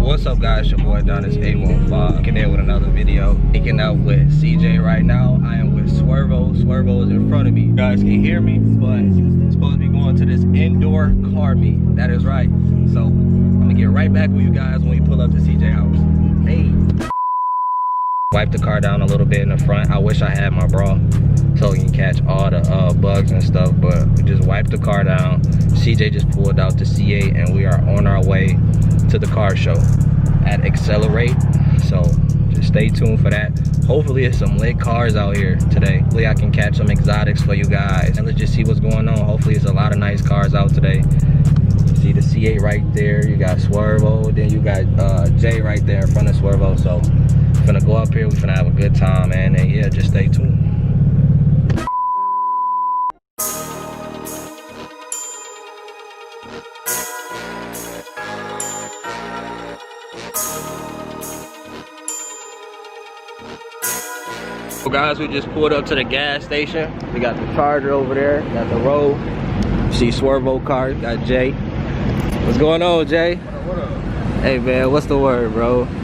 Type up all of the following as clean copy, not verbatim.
What's up guys, your boy Don is A15, kicking in with another video. Kicking out with CJ right now. I am with Swervo. Swervo is in front of me. You guys can hear me, but I'm supposed to be going to this indoor car meet. That is right. So I'm gonna get right back with you guys when we pull up to CJ house. Hey. Wipe the car down a little bit in the front. I wish I had my bra so we can catch all the bugs and stuff, but we just wiped the car down. CJ just pulled out the C8 and we are on our way to the car show at Accelerate. So just stay tuned for that. Hopefully it's some lit cars out here today. Hopefully I can catch some exotics for you guys. And let's just see what's going on. Hopefully it's a lot of nice cars out today. You see the C8 right there. You got Swervo. Then you got Jay right there in front of Swervo. So we're gonna go up here. We're gonna have a good time, man. And yeah, just stay tuned. So guys, we just pulled up to the gas station. We got the Charger over there, got the Road. You see Swervo car, got Jay. What's going on, Jay? What up? Hey man, what's the word, bro? Man,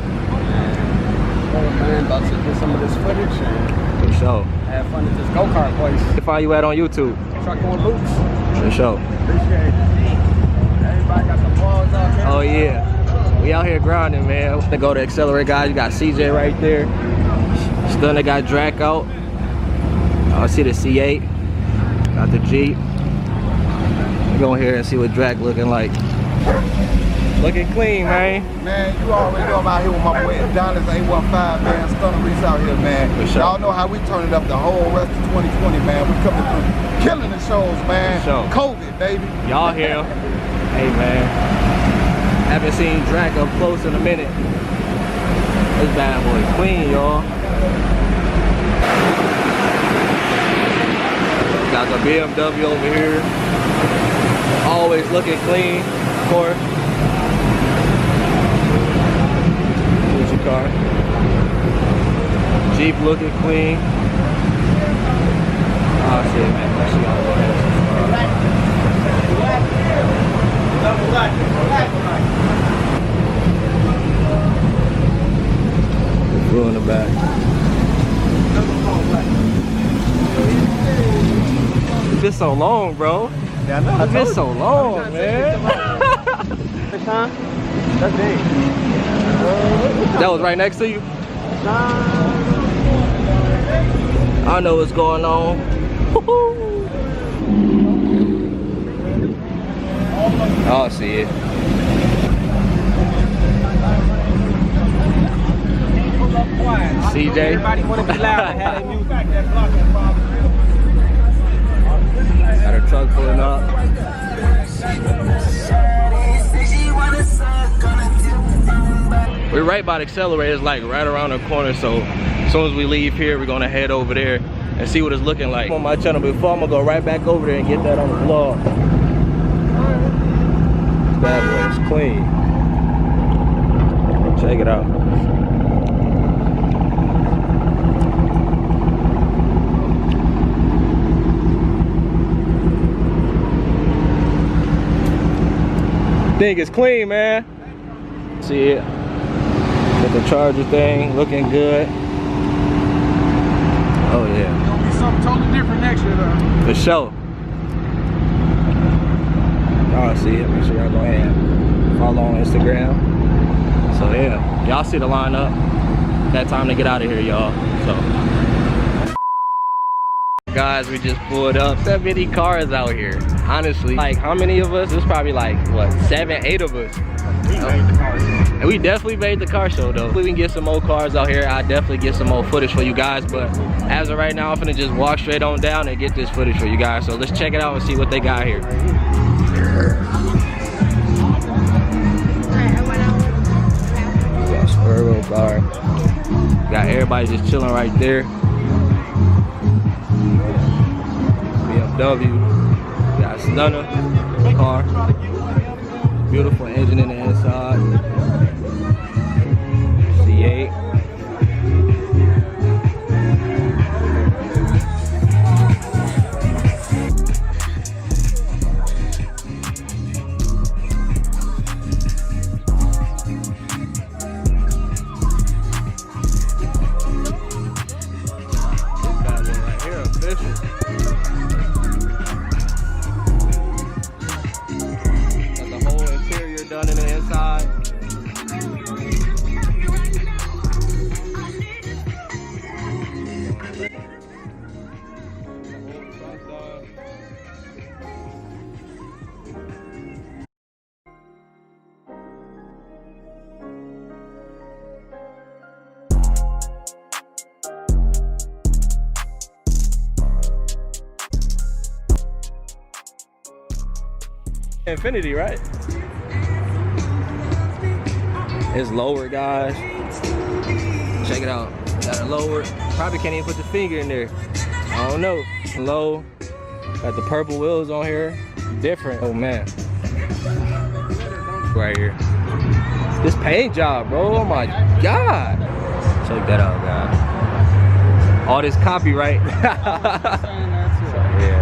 about to get some of this footage and For sure. have fun at this go-kart place. Where find you at on YouTube? Truck on Loops. For sure. Appreciate it. Everybody got some balls out there. Oh yeah. We out here grinding, man. We're gonna go to Accelerate, guys. You got CJ right there. Still they got Drac out. I see the C8. Got the Jeep. We're going here and see what Drac looking like. Looking clean, man. Man, you already know I'm out here with my boy Adonis A15, man. Stunner Reese out here, man. Sure. Y'all know how we turn it up the whole rest of 2020, man. We coming through, killing the shows, man. Sure. COVID, baby. Y'all here. Hey, man. Haven't seen Drac up close in a minute. This bad boy clean, y'all. Got the BMW over here. Always looking clean, of course. Here's your car. Jeep looking clean. Oh shit, man. She got in the back. It's been so long, bro. Yeah, I know. It's been so long, man. That was right next to you? I know what's going on. Oh, I see it. CJ. Everybody want to be loud and have their music. Got her truck pulling up. We're right by the Accelerator. It's like right around the corner. So as soon as we leave here, we're gonna head over there and see what it's looking like on my channel. Before I'm gonna go right back over there and get that on the vlog. Bad boy, it's clean. Check it out. Think it's clean, man. See it? Got the Charger thing looking good. Oh yeah. It'll be something totally different next year, though. For sure. Y'all see it. Make sure y'all go ahead and follow on Instagram. So yeah, y'all see the lineup. That time to get out of here, y'all. So. Guys, we just pulled up. So many cars out here. Honestly, like how many of us? There's probably like what, 7, 8 of us. And we definitely made the car show though. We can get some more cars out here. I'll definitely get some more footage for you guys. But as of right now, I'm gonna just walk straight on down and get this footage for you guys. So let's check it out and see what they got here. Got Swervo car. Got everybody just chilling right there. BMW. Got Stunner car. Beautiful engine in the inside. C8. Infinity, right? It's lower, guys. Check it out. Got it lower. Probably can't even put the finger in there. I don't know. Low. Got the purple wheels on here. Different. Oh man. Right here. This paint job, bro. Oh my god. Check that out, guys. All this copyright. Yeah,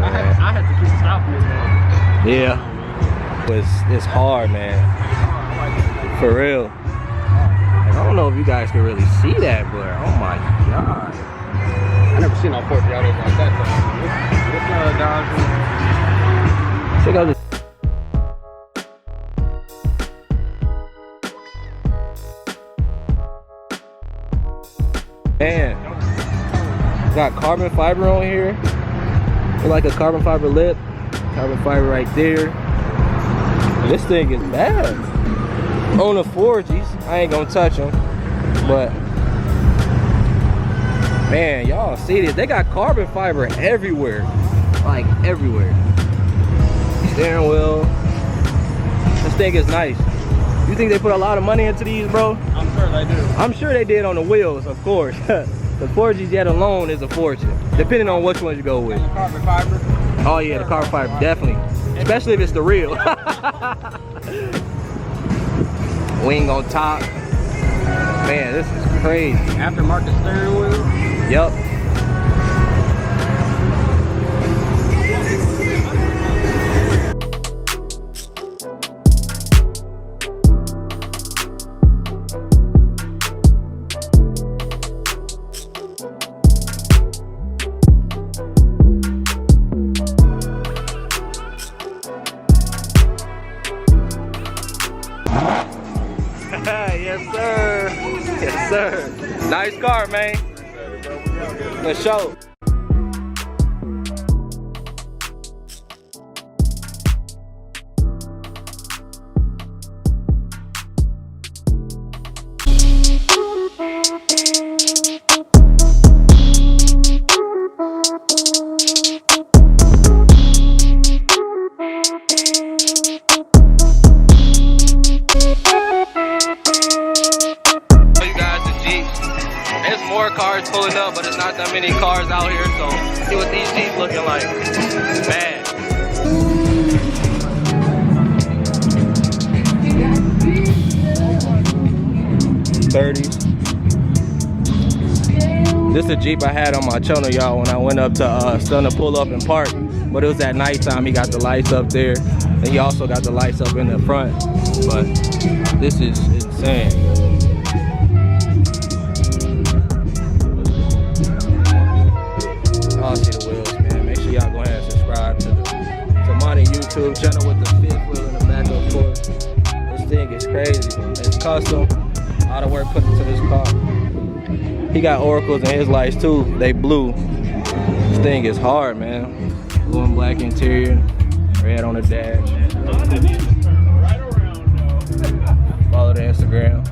man. I had to keep stopping it, man. Yeah. It's hard, man. For real. Like, I don't know if you guys can really see that, but oh my god. I never seen no Ford Autos like that though. Check out this. Man, got carbon fiber on here. It's like a carbon fiber lip, carbon fiber right there. This thing is bad. On the 4Gs, I ain't gonna touch them, but man, y'all see this? They got carbon fiber everywhere, like everywhere. Steering wheel. This thing is nice. You think they put a lot of money into these, bro? I'm sure they do. I'm sure they did on the wheels, of course. The 4Gs yet alone is a fortune, depending on which ones you go with. And the carbon fiber. Oh yeah, the carbon fiber, definitely. Especially if it's the real. Wing on top. Man, this is crazy. Aftermarket steering wheel. Yep. Yes, sir. Yes, sir. Nice car, man. For sure. More cars pulling up, but it's not that many cars out here, so see what these Jeeps looking like. Man. '30s. This is a Jeep I had on my channel, y'all, when I went up to Son to pull up and park. But it was at nighttime. He got the lights up there, and he also got the lights up in the front. But this is insane. Y'all see the wheels, man. Make sure y'all go ahead and subscribe to my YouTube channel with the 5th wheel in the back, of course. This thing is crazy. It's custom. All the work put into this car. He got oracles in his lights too. They blue. This thing is hard, man. Blue and black interior, red on the dash. Follow the Instagram.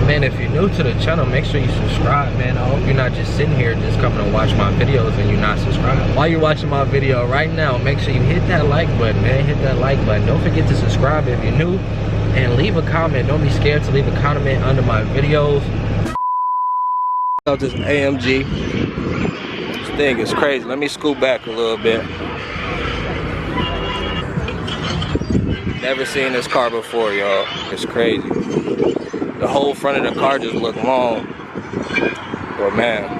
Man, if you're new to the channel, make sure you subscribe, man. I hope you're not just sitting here just coming to watch my videos and you're not subscribed. While you're watching my video right now, make sure you hit that like button, man. Hit that like button. Don't forget to subscribe if you're new, and leave a comment. Don't be scared to leave a comment under my videos. This AMG. This thing is crazy. Let me scoot back a little bit. Never seen this car before, y'all. It's crazy. The whole front of the car just look long. But man,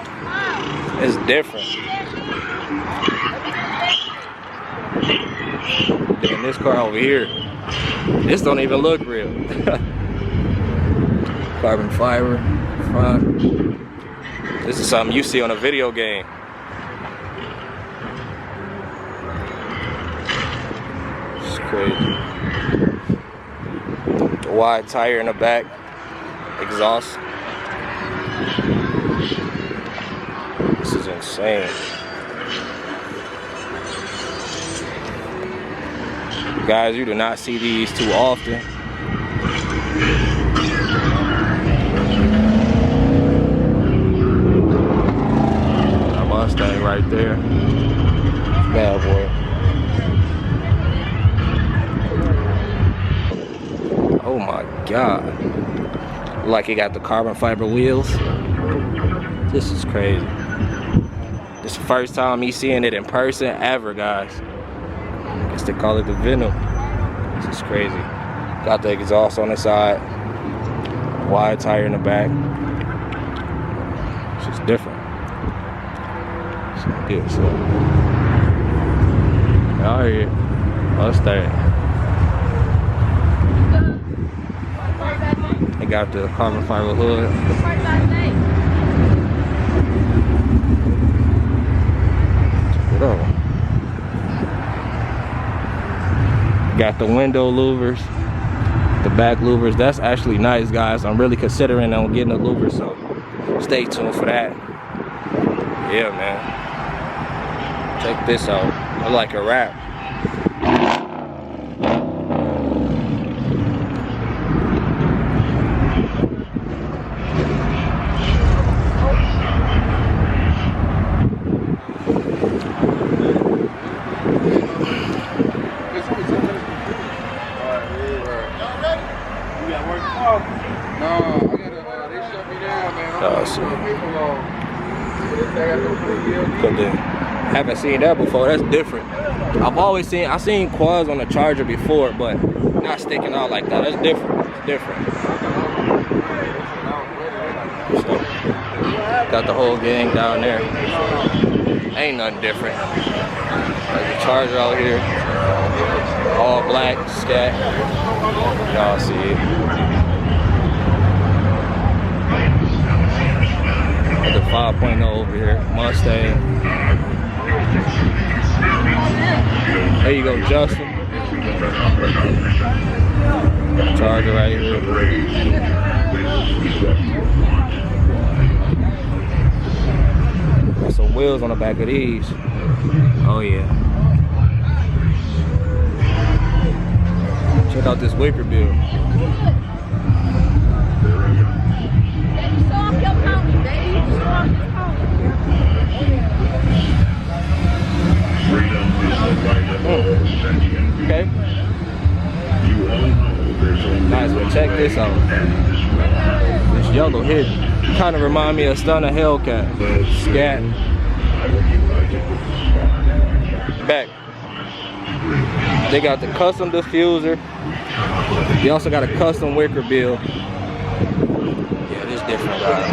it's different. Then this car over here, this don't even look real. Carbon fiber, front. This is something you see on a video game. It's crazy. The wide tire in the back. Exhaust. This is insane. Guys, you do not see these too often. there. Bad boy. Oh my God. Like he got the carbon fiber wheels. This is crazy. This is the first time me seeing it in person ever, guys. I guess they call it the Venom. This is crazy. Got the exhaust on the side. Wide tire in the back. It's just different. So good, so. Out here. Mustang. They got the carbon fiber hood. Got the window louvers, the back louvers. That's actually nice, guys. I'm really considering on getting a louver, so stay tuned for that. Yeah, man. Check this out. I like a wrap. Haven't seen that before. That's different. I seen quads on the Charger before, but not sticking out like that. That's different. It's different. So, got the whole gang down there. Ain't nothing different. Like the Charger out here, all black, scat. Y'all see it. The 5.0 over here, Mustang. There you go, Justin. Charger right here. Got some wheels on the back of these. Oh yeah. Check out this wicker bill. Okay. Nice, but check this out. This yellow hit kind of remind me of Stunner Hellcat. Scat. Back. They got the custom diffuser. They also got a custom wicker bill. Yeah, this different, guys.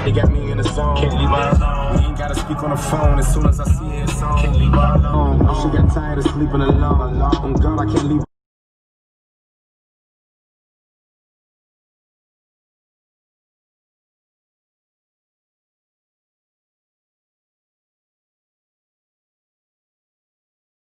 They got me in the zone. Can't leave her alone. Ain't gotta speak on the phone as soon as I see it. Can't leave her alone. She got tired of sleeping alone. I'm gone, I can't leave.